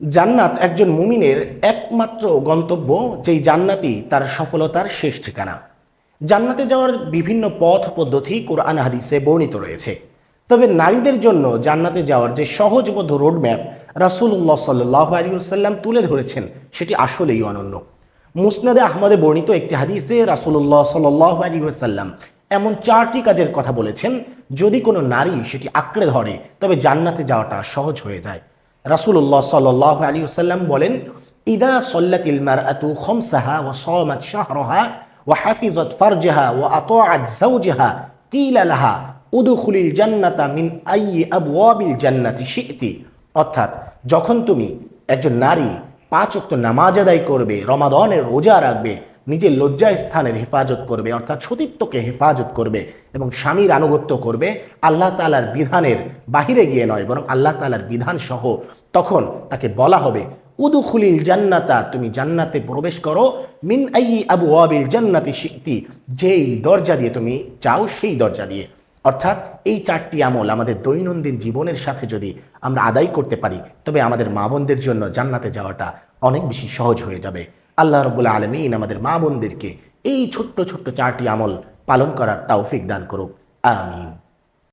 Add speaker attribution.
Speaker 1: জান্নাত একজন মুমিনের একমাত্র গন্তব্য, যেই জান্নাতই তার সফলতার শেষ ঠিকানা। জান্নাতে যাওয়ার বিভিন্ন পথ পদ্ধতি কোরআন হাদিসে বর্ণিত রয়েছে। তবে নারীদের জন্য জান্নাতে যাওয়ার যে সহজবোধ্য রোডম্যাপ রাসূলুল্লাহ সাল্লাল্লাহু আলাইহি ওয়াসাল্লাম তুলে ধরেছেন, সেটি আসলেই অনন্য। মুসনাদে আহমদে বর্ণিত একটি হাদিসে রাসূলুল্লাহ সাল্লাল্লাহু আলাইহি ওয়াসাল্লাম এমন 4টি কাজের কথা বলেছেন, যদি কোনো নারী সেটি আঁকড়ে ধরে তবে জান্নাতে যাওয়াটা সহজ হয়ে যায়। রাসূলুল্লাহ সাল্লাল্লাহু আলাইহি ওয়াসাল্লাম বলেন, ইদা সল্লাতিল মারআতু খামসাহা ওয়া সামাত শাহরাহা ওয়া হাফিজাত ফারজাহা ওয়া আতাআত যাওজাহা কিলা লাহা উদখুলিল জান্নাতা মিন আইয়ি আবওয়াবিল জান্নাতি শি'তি। অর্থাৎ, যখন তুমি একজন নারী 5 ওয়াক্ত নামাজ আদায় করবে, রমাদানের রোজা রাখবে, নিজের লজ্জা স্থানের হেফাজত করবে অর্থাৎ সতীত্বকে হেফাজত করবে এবং স্বামীর আনুগত্য করবে, আল্লাহ তাআলার বিধানের বাহিরে গিয়ে নয় বরং আল্লাহ তাআলার বিধান সহ, তখন তাকে বলা হবে উদখুলিল জান্নাতা, তুমি জান্নাতে প্রবেশ করো, মিন আইয়ি আবওয়াবিল জান্নাতি শি'তি, যেই দরজা দিয়ে তুমি চাও সেই দরজা দিয়ে। অর্থাৎ এই 4টি আমল আমাদের দৈনন্দিন জীবনের সাথে যদি আমরা আদায় করতে পারি, তবে আমাদের মা বোনদের জন্য জান্নাতে যাওয়াটা অনেক বেশি সহজ হয়ে যাবে। আল্লাহ রাব্বুল আলামিন আমাদের মা বোনদেরকে এই ছোট্ট ছোট্ট 4টি আমল পালন করার তৌফিক দান করুক। আমিন।